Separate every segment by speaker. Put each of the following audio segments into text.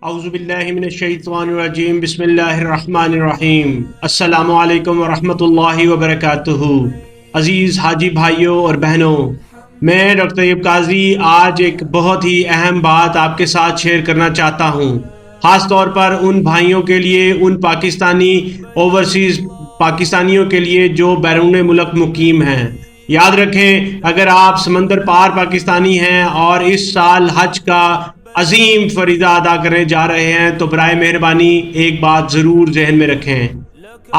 Speaker 1: اعوذ باللہ من الشیطان الرجیم بسم اللہ الرحمن الرحیم السلام علیکم ورحمۃ اللہ وبرکاتہ۔ عزیز حاجی بھائیوں اور بہنوں، میں ڈاکٹر طیب قاضی آج ایک بہت ہی اہم بات آپ کے ساتھ شیئر کرنا چاہتا ہوں، خاص طور پر ان بھائیوں کے لیے، ان پاکستانیوں کے لیے جو بیرون ملک مقیم ہیں۔ یاد رکھیں، اگر آپ سمندر پار پاکستانی ہیں اور اس سال حج کا عظیم فریضہ ادا کرنے جا رہے ہیں تو برائے مہربانی ایک بات ضرور ذہن میں رکھیں،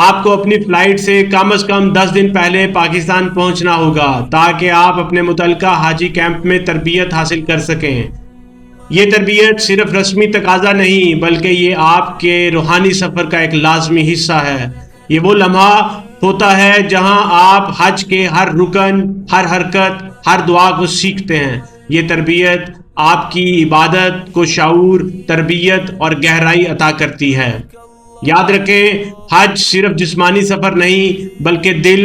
Speaker 1: آپ کو اپنی فلائٹ سے کم از کم 10 دن پہلے پاکستان پہنچنا ہوگا تاکہ آپ اپنے متعلقہ حاجی کیمپ میں تربیت حاصل کر سکیں۔ یہ تربیت صرف رسمی تقاضا نہیں بلکہ یہ آپ کے روحانی سفر کا ایک لازمی حصہ ہے۔ یہ وہ لمحہ ہوتا ہے جہاں آپ حج کے ہر رکن، ہر حرکت، ہر دعا کو سیکھتے ہیں۔ یہ تربیت آپ کی عبادت کو شعور، تربیت اور گہرائی عطا کرتی ہے۔ یاد رکھیں، حج صرف جسمانی سفر نہیں بلکہ دل،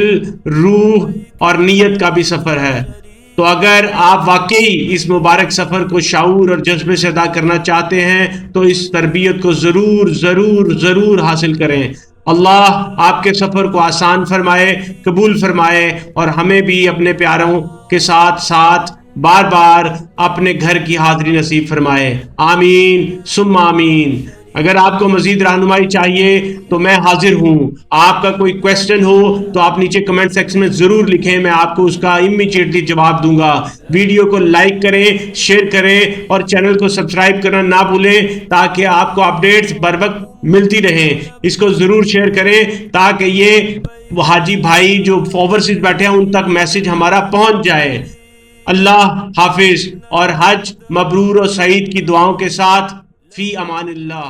Speaker 1: روح اور نیت کا بھی سفر ہے۔ تو اگر آپ واقعی اس مبارک سفر کو شعور اور جذبے سے ادا کرنا چاہتے ہیں تو اس تربیت کو ضرور ضرور ضرور حاصل کریں۔ اللہ آپ کے سفر کو آسان فرمائے، قبول فرمائے اور ہمیں بھی اپنے پیاروں کے ساتھ ساتھ بار بار اپنے گھر کی حاضری نصیب فرمائے۔ آمین ثم آمین۔ اگر آپ کو مزید رہنمائی چاہیے تو میں حاضر ہوں۔ آپ کا کوئی کویسچن ہو تو آپ نیچے کمنٹ سیکشن میں ضرور لکھیں، میں آپ کو اس کا امیڈیٹلی جواب دوں گا۔ ویڈیو کو لائک کریں، شیئر کریں اور چینل کو سبسکرائب کرنا نہ بھولیں تاکہ آپ کو اپڈیٹس بر وقت ملتی رہیں۔ اس کو ضرور شیئر کریں تاکہ یہ حاجی بھائی جو اوورسیز بیٹھے ہیں ان تک میسج ہمارا پہنچ جائے۔ اللہ حافظ اور حج مبرور و سعید کی دعاؤں کے ساتھ فی امان اللہ۔